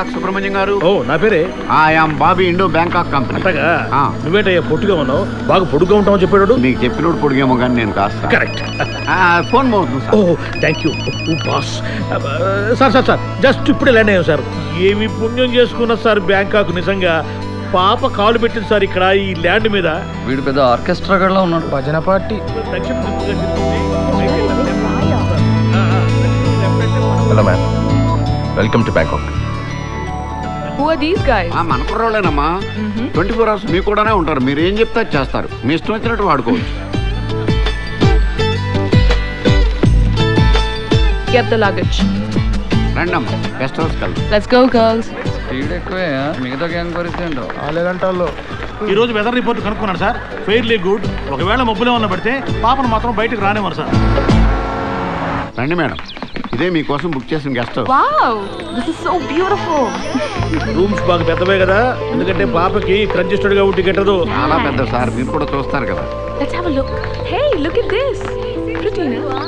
Bangkok Subrahmanyam గారు. ఓ నా పేరే. I'm Bobby Indo Bangkok company. నువ్వేటయ్యా పొట్టుగా ఉన్నావు, బాగా పొడుగ్గా ఉంటావు చెప్పాడు. మీకు చెప్పినోడు పొడిగేమో కానీ నేను కాస్త. కరెక్ట్. ఫోన్ మోగుతుంది sir. Oh thank you boss. Sir sir sir just ఇప్పుడే ల్యాండ్ అయ్యాం సార్. ఏమి పుణ్యం చేసుకున్నా సార్ బ్యాంకాక్. నిజంగా పాప కాలు పెట్టింది సార్ ఇక్కడ ఈ ల్యాండ్ మీద. వీడు పెద్ద ఆర్కెస్ట్రా గడ్లా ఉన్నాడు. భజన party. Hello ma'am, welcome to Bangkok. Who are these guys? మన కుర్రోళ్ళేనమ్మా. 24 hours మీకు కూడానే ఉంటారు. మీరు ఏం చెప్తే అది చేస్తారు. మీ ఇష్టం వచ్చినట్టు వాడుకోవచ్చు. Get the luggage. రండి అమ్మా, గెస్ట్ హౌస్ కలదు. Let's go, girls. స్పీడ్ ఎక్కువే, మిగతా గ్యాంగ్ పరిస్థితి ఏంటో. 4 గంటల్లో. ఈ రోజు వెదర్ రిపోర్ట్ కనుక్కున్నాను సార్. Fairly good. ఒకవేళ మబ్బులో ఉన్న పడితే పాపను మాత్రం బయటకు రానివ్వరు సార్. రండి మేడం, ఇదే మీకోసం బుక్ చేసిన guest house. Wow, this is so beautiful. Rooms బాగా పెద్దవే కదా, ఎందుకంటే పాపకి కంజెస్టెడ్ గా ఉంటే గిట్టదు. చాలా పెద్ద సార్, మీరు కూడా చూస్తారు కదా. Let's have a look. Hey, look at this. Pretty, no?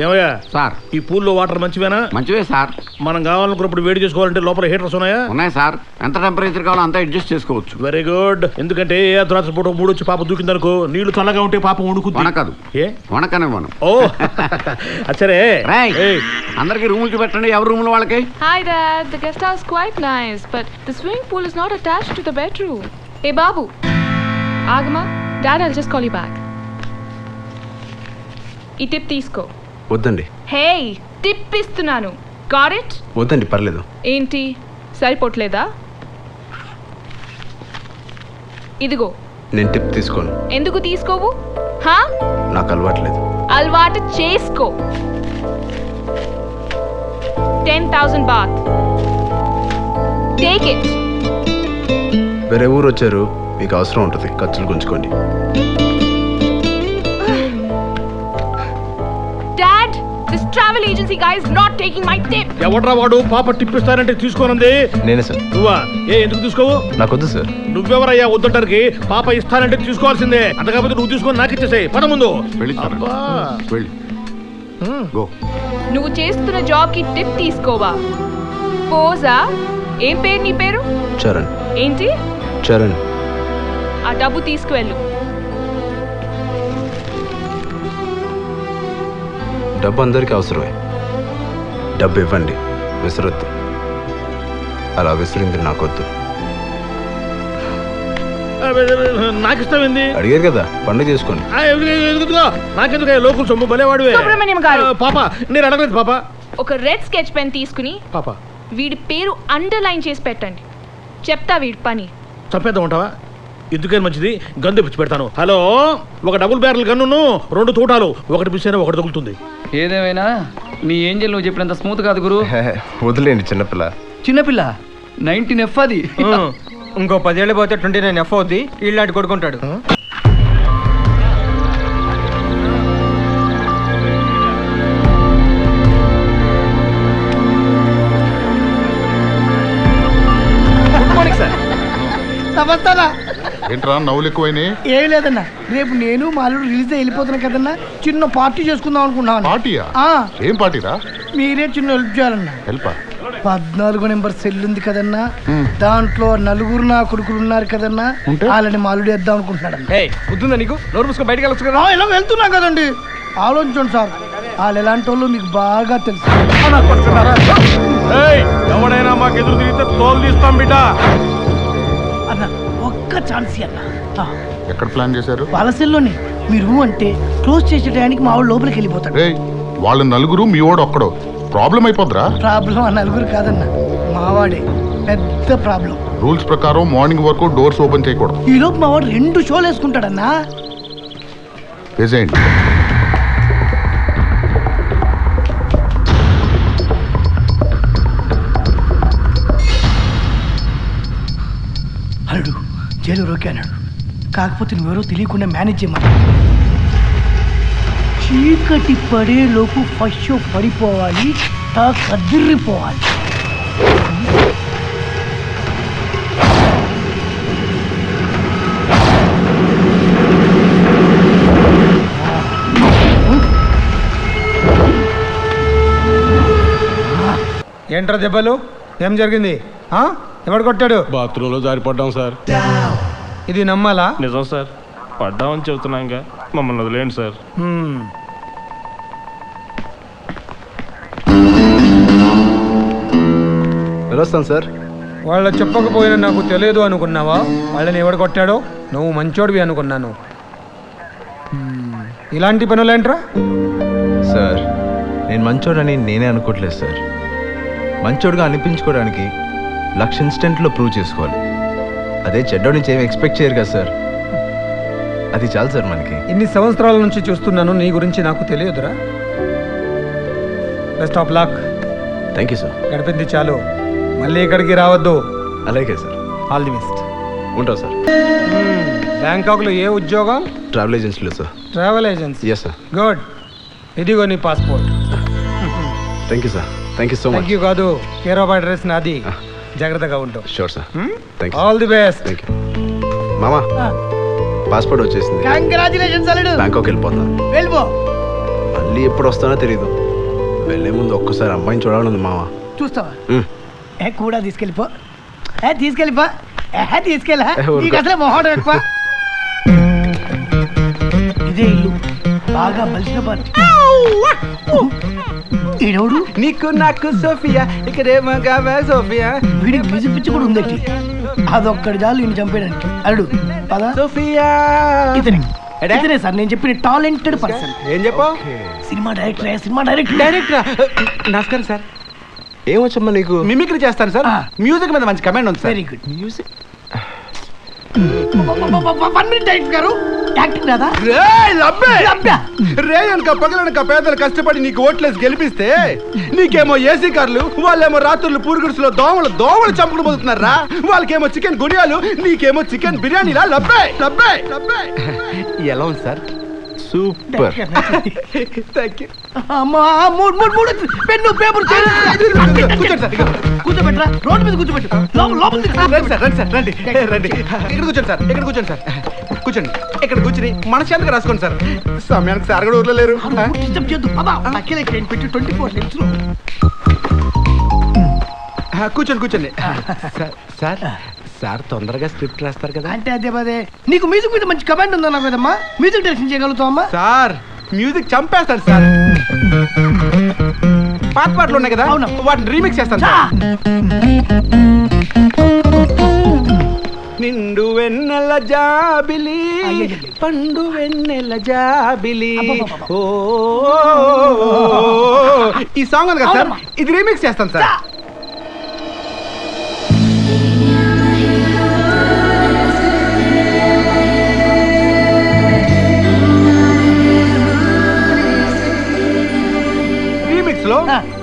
ఏమయ్యా సార్, ఈ పూల్లో వాటర్ మంచివేనా? మంచివే సార్. మనం కావాలనుకున్నప్పుడు వేడి చేసుకోవాలంటే లోపల హీటర్స్ ఉన్నాయా? ఉన్నాయి సార్. ఎంత టెంపరేచర్ కావాలో అంతా అడ్జస్ట్ చేసుకోవచ్చు. Very good. ఎందుకంటే ఏ అర్ధరాత్రి పూట 3 వచ్చి పాప దూకిందనుకో, నీళ్లు చల్లగా ఉంటే పాప వణుకుద్ది. వణకదు. ఏ వణకనివ్వను. ఓ అచ్చరే. అందరికి రూములు చూపెట్టండి, ఎవరి రూములు వాళ్ళకి. Hi, Dad. The guest house quite nice, but the swimming pool is not attached to the bedroom. Hey, Babu. Agama, Dad, I'll just call you back. ఈ టిప్ తీసుకో. వద్దండి. హే, టిప్ ఇస్తున్నాను. Got it? వద్దండి, పర్లేదు. ఏంటి సరిపోట్లేదా? ఇదిగో. నేను టిప్ తీసుకోను. ఎందుకు తీసుకోవు? హా? నాకు అలవాట్లేదు. అలవాటు చేసుకో. 10,000 baht. Take it. వేరే ఊరు వచ్చారు, మీకు అవసరం ఉంటుంది, ఖర్చులు గుంచుకోండి. Dad, this travel agency guy is not taking my tip. ఎవడ్రా వాడు పాప టిప్ ఇస్తానంటే తీసుకోనంది? నేనే సార్. నువ్వా? ఎందుకు తీసుకోవు? నాకొద్దు సార్. నువ్వెవరయ్యా వద్దంటానికి? పాప ఇస్తానంటే తీసుకోవాల్సిందే. అంత కాకపోతే నువ్వు తీసుకొని నాకు ఇచ్చేసాయి. పద ముందు. వెళ్ళి సార్, వెళ్ళి గో. నువ్వు చేస్తున్న జాబ్ కి టిప్ తీసుకోవా? పోజా? ఏం పేరు నీ పేరు? చరణ్. ఏంటి? చరణ్. ఆ డబ్బు తీసుకువెళ్ళు. డబ్బు అందరికీ అవసరమే. డబ్బు ఇవ్వండి, విసరొద్దు. అలా విసిరింది నాకొద్దు. నాకు ఇష్టమైంది. అడిగారు కదా, పండుగ చేసుకోండి. నాకెందుకు లోకల్ సొమ్ము బలేవాడివే. సుబ్రహ్మణ్యం గారు. పాప నేను అడగలేదు పాప. ఒక రెడ్ స్కెచ్ పెన్ తీసుకుని పాప వీడి పేరు అండర్లైన్ చేసి పెట్టండి. చెప్తా వీడి పని. చంపేద్దాం ఉంటావా? ఎందుకని మంచిది, గన్ తెప్పించి పెడతాను. హలో, ఒక డబుల్ బ్యారల్ గన్నును 2 తూటాలు, ఒకటి మిస్ అయినా ఒకటి తగులుతుంది. ఏదేమైనా నీ ఏంజల్ నువ్వు చెప్పినంత స్మూత్ కాదు గురు. వదిలేండి, చిన్నపిల్ల. చిన్నపిల్ల 19F అది. ఇంకో 10 ఏళ్ళు పోతే 29F అవుద్ది. ఇలాంటి కొడుకుంటాడు. నమస్తానా. ఏంట్రా నవ్వులు ఎక్కువైనాయి? ఏం లేదన్నా, రేపు నేను మా అల్లుడు రిలీజ్ వెళ్ళిపోతున్నా కదన్నా, చిన్న పార్టీ చేసుకుందాం అనుకున్నాను. పార్టీయా? ఏం పార్టీరా? మీరే చిన్న హెల్ప్ చేయాలన్నా. హెల్ప్? 14 నెంబర్ సెల్ ఉంది కదన్నా, దాంట్లో 4 నా కొడుకులు ఉన్నారు కదన్నా, వాళ్ళని మా అల్లుడు వేద్దాం అనుకుంటున్నాడు. బుద్ధుందా నీకు? నోరు మూసుకొని బయటకు వెళ్ళొచ్చు కదా. ఇలా వెళ్తున్నా కదండి, ఆలోచించండి సార్. వాళ్ళు ఎలాంటి వాళ్ళు మీకు బాగా తెలుసు. ఎవడైనా మాకు ఎదురు తిరిగితే తోలు తీస్తాం బిడ్డ. అన్న ఒక్క ఛాన్స్ అన్న. ఎక్కడ ప్లాన్ చేశారు? వాళ్ళ సెల్లోనే. మీరు అంటే క్లోజ్ చేసే టయానికి మా వాడు లోపలికి వెళ్ళిపోతాడు. వాళ్ళు 4, మీ వాడు ఒక్కడు. ప్రాబ్లం అయిపోద్రా? ప్రాబ్లం ఆ 4 కాదన్న, మావాడే పెద్ద ప్రాబ్లం. రూల్స్ ప్రకారం మార్నింగ్ వరకు డోర్స్ ఓపెన్ చేయకూడదు. ఈ లోపు మా వాడు 2 షోలు వేసుకుంటాడన్నా. వేసేయండి. అల్లుడు జైలు రోకే అన్నాడు, కాకపోతే నువ్వెవరో తెలియకుండా మేనేజ్ చేయమన్నా. చీకటి పడేలోపు ఫస్ట్ షో పడిపోవాలి, కదిరిపోవాలి. ఏంట్రా దెబ్బలు? ఏం జరిగింది? ఎవడు కొట్టాడు? బాత్రూంలో జారిపడ్డాం సార్. ఇది నమ్మాలా? నిజం సార్, పడ్డామని చెబుతున్నాగా, మమ్మల్ని వదిలేండి సార్. వెళ్ళొస్తాను సార్. వాళ్ళు చెప్పకపోయినా నాకు తెలియదు అనుకున్నావా? వాళ్ళని ఎవడు కొట్టాడో? నువ్వు మంచోడివి అనుకున్నాను. ఇలాంటి పనులేంట్రా? సార్, నేను మంచోడని నేనే అనుకోవట్లేదు సార్. మంచోడుగా అనిపించుకోవడానికి 1,00,000 ఇన్స్టెంట్లో ప్రూవ్ చేసుకోవాలి. అదే చెడ్డోడి నుంచి ఏమి ఎక్స్పెక్ట్ చేయరు కదా సార్. అది చాలు సార్ మనకి. ఇన్ని సంవత్సరాల నుంచి చూస్తున్నాను, నీ గురించి నాకు తెలియదురా. Best of luck. Thank you sir. గడిపింది చాలు, మళ్ళీ ఇక్కడికి రావద్దు. అలాగే సార్. All the best. ఉంటాం సార్. బ్యాంకాక్లో ఏ ఉద్యోగం? ట్రావెల్ ఏజెన్సీలో sir. Travel agency. Yes sir. Good. ఇదిగో నీ passport. Thank you sir. Thank you so much. Thank you కాదు, కేర్ ఆఫ్ అడ్రస్ నాది. జాగ్రత్తగా ఉంటావు. Sure sir. Thank you. All the best. Thank you మామా. పాస్పోర్ట్ వచ్చేసింది. కంగ్రాచులేషన్స్ అల్లుడు. బ్యాంకాక్ వెళ్ళిపోతాను. వెళ్ళిపో. మళ్ళీ ఎప్పుడు వస్తానో తెలియదు. వెళ్ళే ముందు ఒక్కసారి అమ్మాయిని చూడాలని మామా. చూస్తావా? కూడా తీసుకెళ్ళిపో. తీసుకెళ్ళిపో. తీసుకెళ్ళా. ఊరుకో. నీకు అసలే మొహం ఎక్కువ. ఇదే ఇల్లు, బాగా బలిసిన పార్టీ. ఈడవుడు నీకు నాకు సోఫియా, ఇక్కడేమో కావా సోఫియా. వీడికి బిజి పిచ్చి కూడా ఉందటి. అదొక్కడి చాలు ఈయన చంపేయడానికి. అల్లుడు పదా. సోఫియా ఇతనే సార్ నేను చెప్పిన టాలెంటెడ్ పర్సన్. ఏం చెప్పావు? Cinema director. Cinema director. Director. నమస్కారం సార్. ఏమొచ్చమ్మా నీకు? మిమిక్రీ చేస్తాను సార్. మ్యూజిక్ మీద మంచి కమెంట్ ఉంది sir. Very good. Music 1 minute director గారు. యాక్టింగ్ రాదా? రే అనక పగలనక పేదలు కష్టపడి నీకు ఓట్లేసి గెలిపిస్తే నీకేమో ఏసీ కార్లు, వాళ్ళేమో రాత్రులు పూరుగుడుసులో దోమలు చంపుకుని పోతున్నారా. వాళ్ళకేమో చికెన్ గుడియాలు, నీకేమో చికెన్ బిర్యానీలా. లబ్బే లబ్బే లబ్బే. ఎలా ఉంది సార్? సూపర్. Thank you. అమ్మా, మూడు పెన్ను పేపర్ కూర్చోండి సార్. కూర్చోబెట్టరా. రోడ్డు మీద కూర్చోబెట్టు. రండి సార్, రండి సార్, రండి రండి. ఇక్కడ కూర్చోండి సార్, ఇక్కడ కూర్చోండి సార్. కూర్చోండి. ఇక్కడ కూర్చుని మనశాంతిగా రాసుకోండి సార్. సమయానికి సార్ కూడా ఊర్లో లేరు. డిస్టర్బ్ చేయొద్దు. అఖిలే ట్రైన్ పెట్టి 24 నిమిషాలు. కూర్చోండి. సార్ సార్ తొందరగా స్క్రిప్ట్ రాస్తారు కదా. అంటే అదే నీకు మ్యూజిక్ మీద మంచి కమాండ్ ఉందా నాకు కదమ్మా? మ్యూజిక్ డైరెక్షన్ చేయగలుగుతావమ్మా? సార్ మ్యూజిక్ చంపేస్తాను సార్. పాత పాటలు ఉన్నాయి కదా, అవును. వాటిని రీమిక్స్ చేస్తాను సార్. నిండు వెన్నెల జాబిలి, పండు వెన్నెల జాబిలి. ఓ ఈ సాంగ్ ఉంది కదా సార్, ఇది రీమిక్స్ చేస్తాను సార్.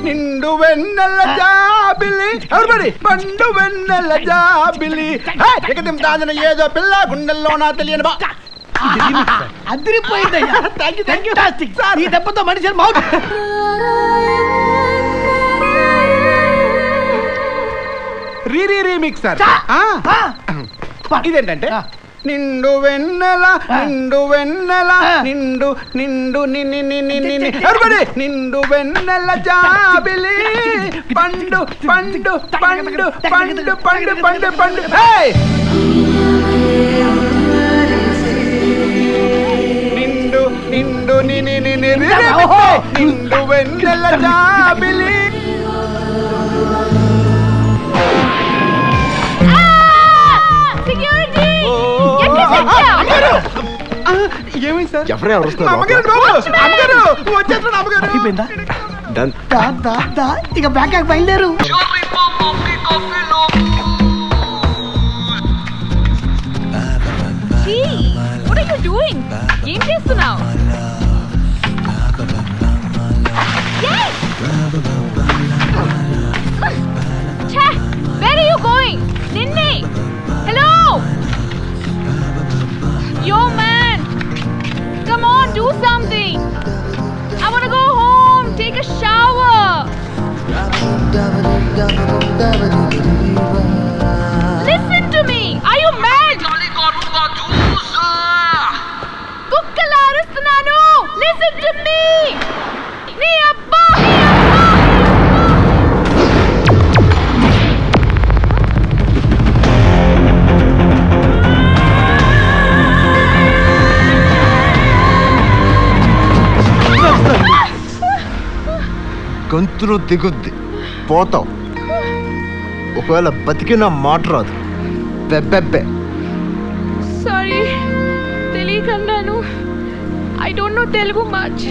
నిండు వెన్నెల జాబిలి, ఎవరిబడి పండు వెన్నెల జాబిలి. ఎక్కడికి దాచిన ఏదో పిల్ల గుండెల్లో నా తెలియని బా. అదిరిపోయిందయ్యా. ఈ దెబ్బతో మనిషి రీమిక్స్ సార్. ఇదేంటంటే నిండు వెన్నెల నిండు వెన్నెల నిండు నిండు ఎవరిబడి నిండు వెన్నెల జాబిలి, పండు పండు పండు పండు పండు పండు పండు. నిండు నిండు నిండు వెన్నెల జాబిలి. ఏమైంది సార్? ఎవరే అరుస్తున్నారు? ఇక బ్యాంకాక్ బయలుదేరు. What are you doing? ఏం చేస్తున్నావు? Where are you going? నిన్నే. Hello. Yo man. Come on, do something. I want to go home, take a shower. Listen to me. Are you mad? కుక్కలా అరుస్తున్నాను. Listen to me. నీ అబ్బా. గొంతులో దిగుద్ది, పోతావు. ఒకవేళ బతికిన మాట రాదు. బెబ్బెబ్బే. సారీ తెలియకన్నాను. I don't know Telugu much.